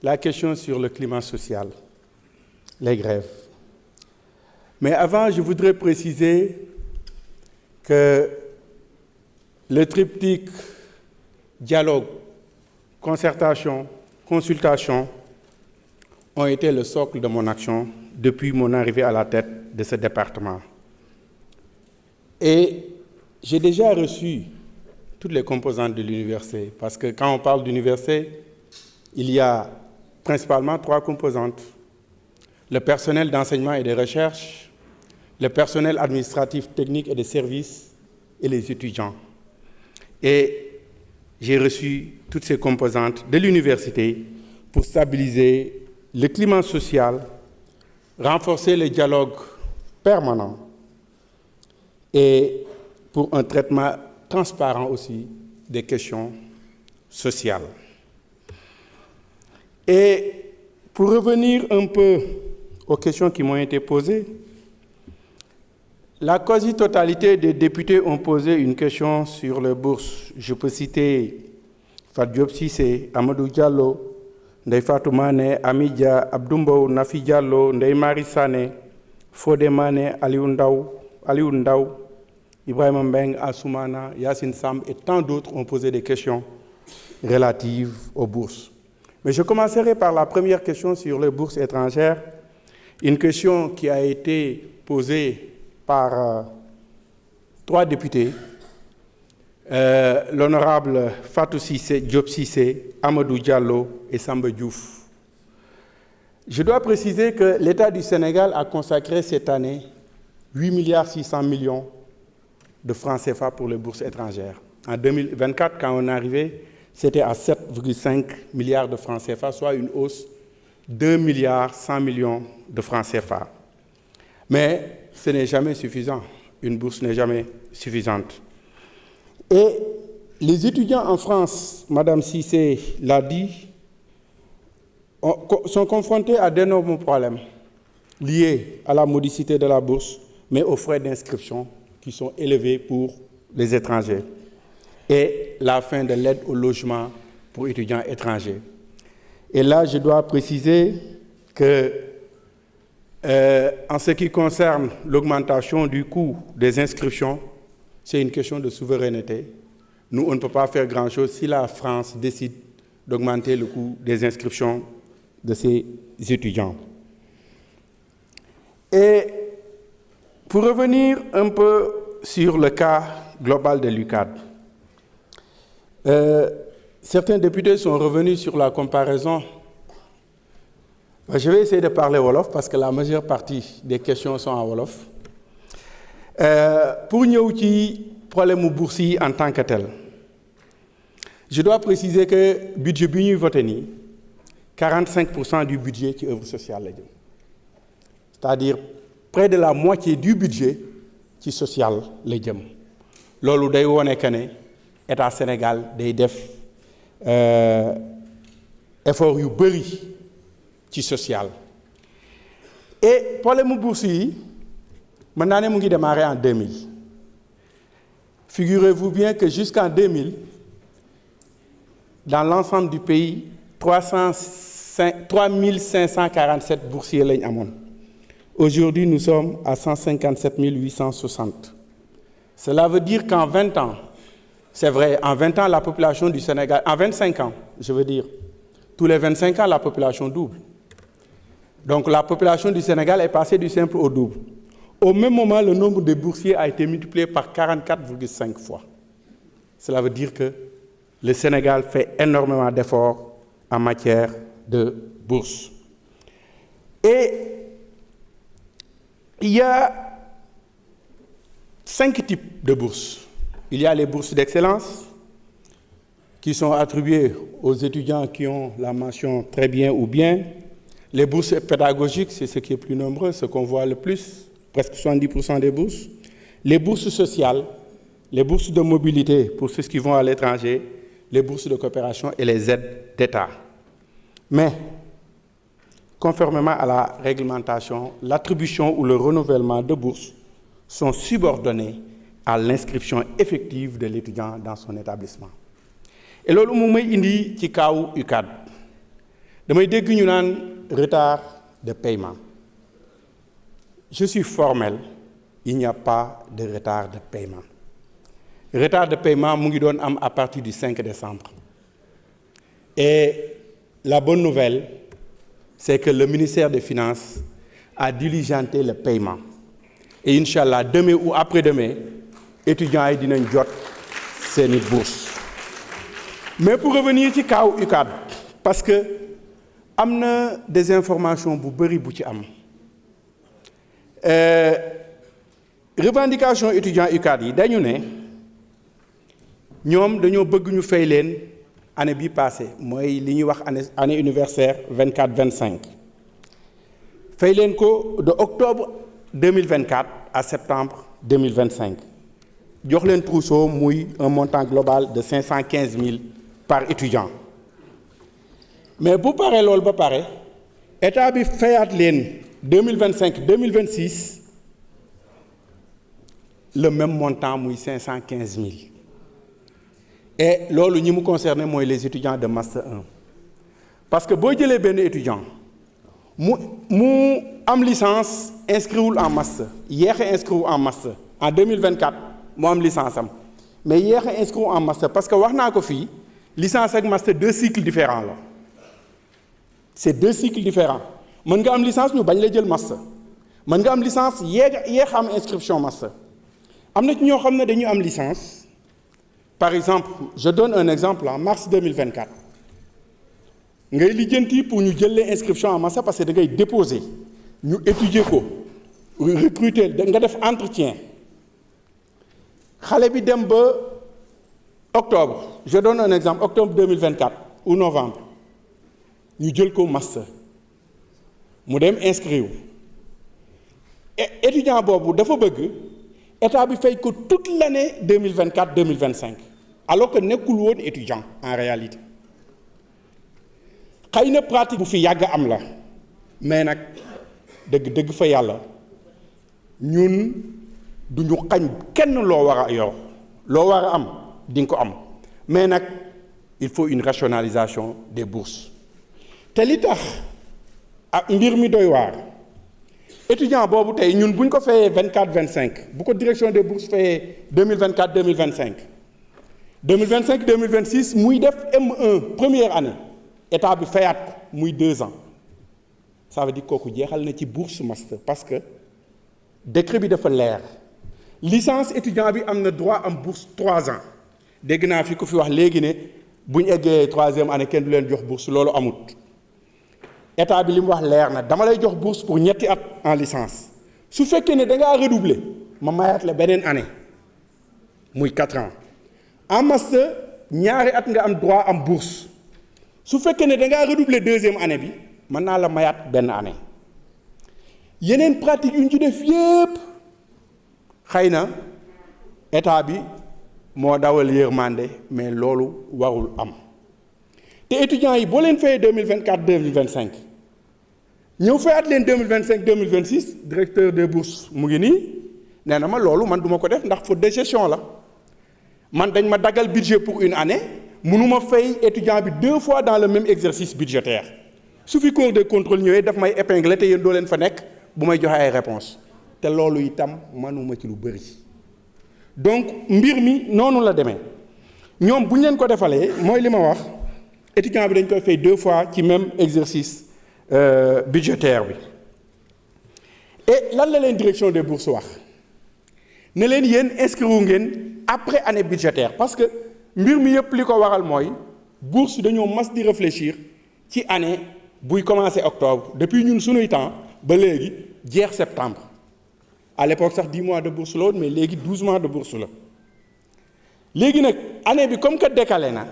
La question sur le climat social, les grèves. Mais avant, je voudrais préciser que le triptyque dialogue, concertation, consultation ont été le socle de mon action depuis mon arrivée à la tête de ce département. Et j'ai déjà reçu toutes les composantes de l'université, parce que quand on parle d'université, il y a principalement 3 composantes. Le personnel d'enseignement et de recherche, le personnel administratif, technique et de services, et les étudiants. Et j'ai reçu toutes ces composantes de l'université pour stabiliser le climat social, renforcer le dialogue permanent et pour un traitement transparent aussi des questions sociales. Et pour revenir un peu aux questions qui m'ont été posées, la quasi-totalité des députés ont posé une question sur les bourses. Je peux citer Fatou Diop Cissé, Amadou Diallo, Ndeye Fatou Mané, Amidia, Abdoumbo, Nafi Diallo, Ndeye Marie Sané, Fodé Mané, Aliou Ndaw, Ibrahima Mbeng, Assoumana, Yassine Samb et tant d'autres ont posé des questions relatives aux bourses. Mais je commencerai par la première question sur les bourses étrangères, une question qui a été posée par 3 députés, l'honorable Fatou Cissé, Diop Cissé, Amadou Diallo et Samba Diouf. Je dois préciser que l'État du Sénégal a consacré cette année 8,6 milliards de francs CFA pour les bourses étrangères. En 2024, quand on est arrivé, c'était à 7,5 milliards de francs CFA, soit une hausse de 1,1 milliard de francs CFA. Mais ce n'est jamais suffisant. Une bourse n'est jamais suffisante. Et les étudiants en France, Madame Cissé l'a dit, sont confrontés à d'énormes problèmes liés à la modicité de la bourse, mais aux frais d'inscription qui sont élevés pour les étrangers et la fin de l'aide au logement pour étudiants étrangers. Et là, je dois préciser que en ce qui concerne l'augmentation du coût des inscriptions, c'est une question de souveraineté. Nous, on ne peut pas faire grand-chose si la France décide d'augmenter le coût des inscriptions de ses étudiants. Et pour revenir un peu sur le cas global de l'UCAD, certains députés sont revenus sur la comparaison. Je vais essayer de parler Wolof parce que la majeure partie des questions sont en Wolof. Pour ñëw ci problème boursier en tant que tel, je dois préciser que le budget bi ñuy voté nii 45% du budget ci œuvre sociale la jëm, c'est-à-dire près de la moitié du budget ci social la jëm. Loolu day wone que ne État Sénégal day def effort yu bëri ci social. Et problème bourse yi mën naa ne mu ngi démarré en 2000. Figurez-vous bien que jusqu'en 2000, dans l'ensemble du pays, 3547 boursiers lañ amoon. Aujourd'hui, nous sommes à 157 860. Cela veut dire qu'en 20 ans, c'est vrai, en 20 ans, la population du Sénégal, en 25 ans, je veux dire, tous les 25 ans, la population double. Donc la population du Sénégal est passée du simple au double. Au même moment, le nombre de boursiers a été multiplié par 44,5 fois. Cela veut dire que le Sénégal fait énormément d'efforts en matière de bourse. Et il y a 5 types de bourses. Il y a les bourses d'excellence qui sont attribuées aux étudiants qui ont la mention très bien ou bien. Les bourses pédagogiques, c'est ce qui est plus nombreux, ce qu'on voit le plus, presque 70% des bourses. Les bourses sociales, les bourses de mobilité pour ceux qui vont à l'étranger, les bourses de coopération et les aides d'État. Mais, conformément à la réglementation, l'attribution ou le renouvellement de bourses sont subordonnés à l'inscription effective de l'étudiant dans son établissement. et loolu mu may indi ci kaawu UCAD damay dégg ñu naan retard de paiement. Je suis formel, il n'y a pas de retard de paiement. Retard de paiement mu ngi doon am à partir du 5 décembre. Et la bonne nouvelle, c'est que le ministère des Finances a diligenté le paiement. Et Inch'Allah, demain ou après-demain, étudiants yi dinañ jot seeni bourse. Mais pour revenir ci kaw UCAD, parce que am na des informations bu bëri bu ci am. Revendication étudiants UCAD yi dañu ne ñoom dañoo bëgg ñu fay leen année bi passée mooy li ñuy wax année universitaire 24-25 fay leen ko de octobre 2024 à septembre 2025 jox leen trousseau muy un montant global de 515 000 par étudiant mais bu paree loolu ba pare état bi fayaat leen 2025-2026 le même montant muy 515 000 et loolu ñi mu concerné mooy les étudiants de master 1 parce que boo jëlee benn étudiant mu am licence inscriwul en master yéex a inscrire en master en 2024 mu am licence am mais yéex a inscrire en master parce que wax naa ko fii licence ak master 2 cycles différents la c'est 2 cycles différents mën nga am licence ñu bañ la jël master mën nga am licence yéex am inscription master am na ci ñoo xam ne dañu am licence par exemple je donne un exemple en mars 2024 ngay lijjanti pour ñu jël les inscription en master parce que da ngay déposer ñu étudier ko recruter nga def entretien xale bi dem ba octobre je donne un exemple octobre 2024 ou novembre ñu jël ko master mu dem inscrire étudiant boobu dafa bëgg état bi fay ko toute l'année 2024-2025 alors que nekkul woon étudiant en réalité xëy na pratique bu fi yàgg am la mais nag dëgg fa yàlla ñun duñu xañ kenn loo war a yor loo war a am di nga ko am mais nag il faut une rationalisation des bourses te li tax ak mbir mi doy waar étudiant boobu tey ñun bu ñu ko fayee 24-25 bu ko direction des bourses fayee 2024-2025 2025-2026 muy def M1 première année état bi fayaat ko muy 2 ans ça veut dire kooku jeexal na ci bourse master parce que décret bi dafa leer licence étudiant bi am na droit am bourse 3 ans dégg naa fi ku fi wax léegi ne bu ñu eggee 3e année kenn du leen jox bourse loolu amut. état bi li mu wax leer na dama lay jox bourse pour ñetti at en licence su fekkee ne da ngaa redoubler ma mayaat la beneen année muy 4 ans en master ñaari at nga am droit am bourse su fekkee ne da ngaa redoubler 2e année bi mën naa la mayaat benn année yeneen pratique yu ñu ci def yépp xëy na état bi moo dawal yërmande mais loolu warul am. te étudiants yi boo leen fayee 2024-2025 ñëw fayaat leen 2025-2026 directeur des bourses mu ngi nii nee na ma loolu man duma ko def ndax faute de gestion la man dañ ma daggal budget pour une année mënuma fay étudiant bi 2 fois dans le même exercice budgétaire su fi cours de contrôle ñëwee daf may épingler te yéen doo leen fa nekk bu may joxe ay réponses te loolu itam mënuma ci lu bëri donc mbir mi noonu la demee ñoom bu ñu leen ko defalee mooy li ma wax. étudiant bi dañ koy fay 2 fois ci même exercice budgétaire bi et lan la leen direction des bourses wax ne leen yéen inscrire ngeen après année budgétaire parce que mbir mi yëpp li ko waral mooy bourse dañoo mas di réfléchir ci année buy commencer octobre depuis ñun sunuy temps ba léegi jeex septembre à l'époque sax 10 mois de bourse la woon mais léegi 12 mois de bourse la léegi nag année bi comme que décalé na.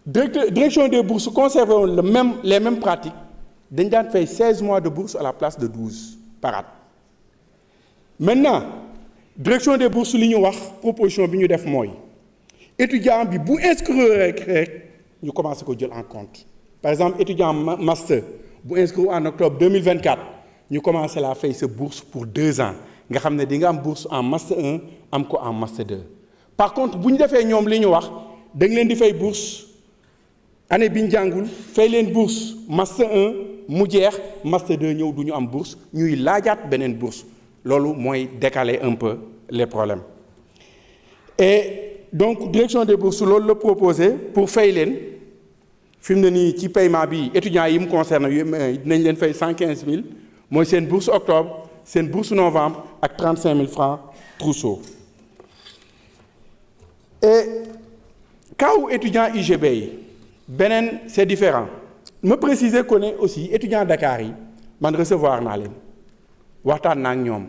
Direction des bourses conserve les mêmes pratiques dañ daan fay 16 mois de bourse à la place de 12 par at maintenant direction des bourses li ñu wax proposition bi ñu def mooy étudiant bi bu inscrire rek ñu commencé ko jël en compte par exemple étudiant master bu inscrire en octobre 2024 ñu commencé la fay sa bourse pour 2 ans nga xam ne di nga am bourse en master 1 am ko en master 2 par contre bu ñu defee ñoom li ñu wax dañ leen di fay bourse année bi ñu jàngul fay leen bourse master 1 mu jeex master 2 ñëw du ñu am bourse ñuy laajaat beneen bourse loolu mooy décaler un peu les problèmes. Et donc direction des bourses loolu la proposé pour fay leen fi mu ne nii ci paiement bi étudiants yi mu concerne dinañ leen fay 115 000 mooy seen bourse octobre seen bourse novembre ak 35 000 francs trousseau. Et cas où étudiant UGB yi beneen c'est différent ma préciser que ne aussi étudiant Dakar yi man recevoir naa leen waxtaan naa ak ñoom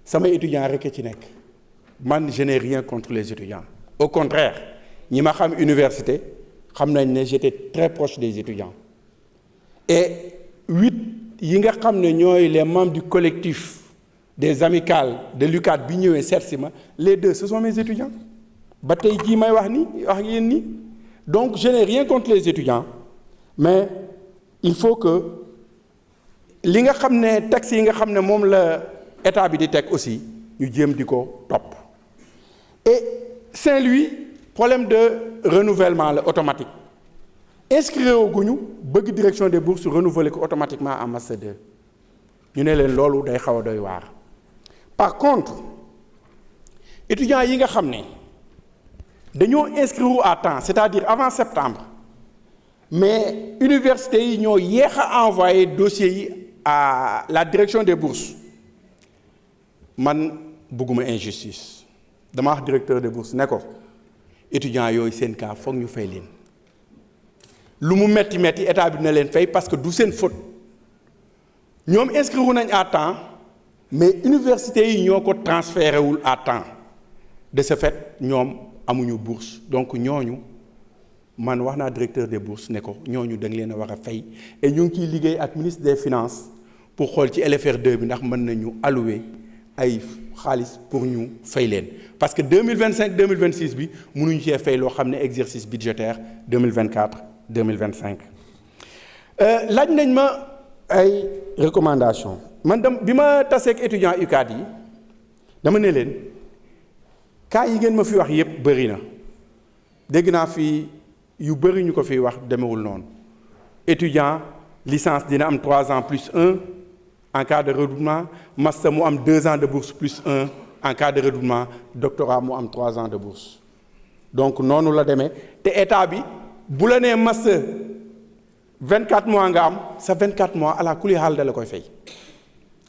samay étudiants rek ci nekk man je n'ai rien contre les étudiants au contraire ñi ma xam université xam nañ ne j'étais très proche des étudiants et 8 yi nga xam ne ñooy les membres du collectif des amicales de l'UCAD bi ñëwee seet si ma les 2 ce sont mes étudiants ba tey jii may wax yéen ni donc je n'ai rien contre les étudiants mais il faut que li nga xam ne taxes yi nga xam ne moom la état bi di teg aussi ñu jéem di ko topp. Et Saint-Louis problème de renouvellement la automatique inscrire guñu bëgg direction des bourses renouveler ko automatiquement en master 2 ñu ne leen loolu day xaw a doy waar. Par contre étudiants yi nga xam ne dañoo inscrire à temps c'est-à-dire avant septembre mais université yi ñoo yéex a envoyé dossiers yi à la direction des bourses man bëgguma injustice dama wax directeur des bourses ne ko étudiants yooyu seen cas foog ñu fay leen lu mu metti état bi na leen fay parce que du seen faute ñoom inscrire nañ à temps mais université yi ñoo ko transféré wul à temps de ce fait ñoom amuñu bourse donc ñooñu man wax naa directeur des bourses ne ko ñooñu da nga leen a war a fay et ñu ngi ciy liggéey ak ministre des finances pour xool ci LFR2 bi ndax mën nañu allouer ay xaalis pour ñu fay leen parce que 2025 2026 bi mënuñu cee fay loo xam ne exercice budgétaire 2024 2025. laaj nañ ma ay recommandations man bi ma taseeg étudiants UCAD yi dama ne leen cas yi ngeen ma fi wax yépp bëri na dégg naa fi yu bëri ñu ko fi wax demewul noonu étudiant licence dina am 3 ans plus 1 en cas de redoublement master mu am 2 ans de bourse plus 1 en cas de redoublement doctorat mu am 3 ans de bourse donc noonu la demee te état bi bu la nee master 24 mois nga am sa 24 mois ala kuli xaal da la koy fay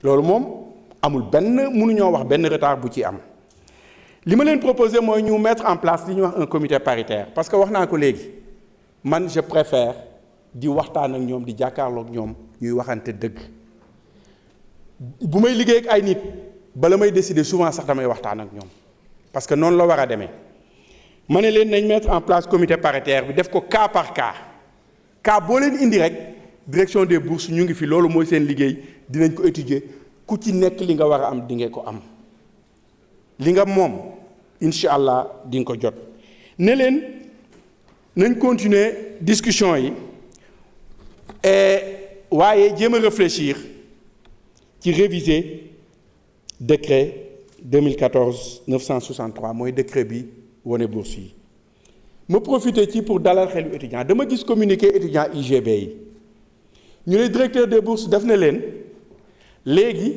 loolu moom amul mënuñoo wax benn retard bu ci am. li ma leen proposé mooy ñu mettre en place li ñuy wax un comité paritaire parce que wax naa ko léegi man je préfère di waxtaan ak ñoom di jàkkaarloo ak ñoom ñuy waxante dëgg bu may liggéey ak ay nit bala may décider souvent sax damay waxtaan ak ñoom parce que noonu la war a demee ma ne leen nañ mettre en place comité paritaire bi def ko cas par cas boo leen indi rek direction des bourses ñu ngi fi loolu mooy seen liggéey dinañ ko étudier ku ci nekk li nga war a am di nga ko am li nga moom incha allah di nga ko jot ne leen nañ continuer discussion yi waaye jéem a réfléchir ci réviser décret 2014-963 mooy décret bi wane bourse yi ma profité ci pour dalal xelu étudiant dama gis communiqué étudiant UGB yi ñu ne directeur des bourses def na leen léegi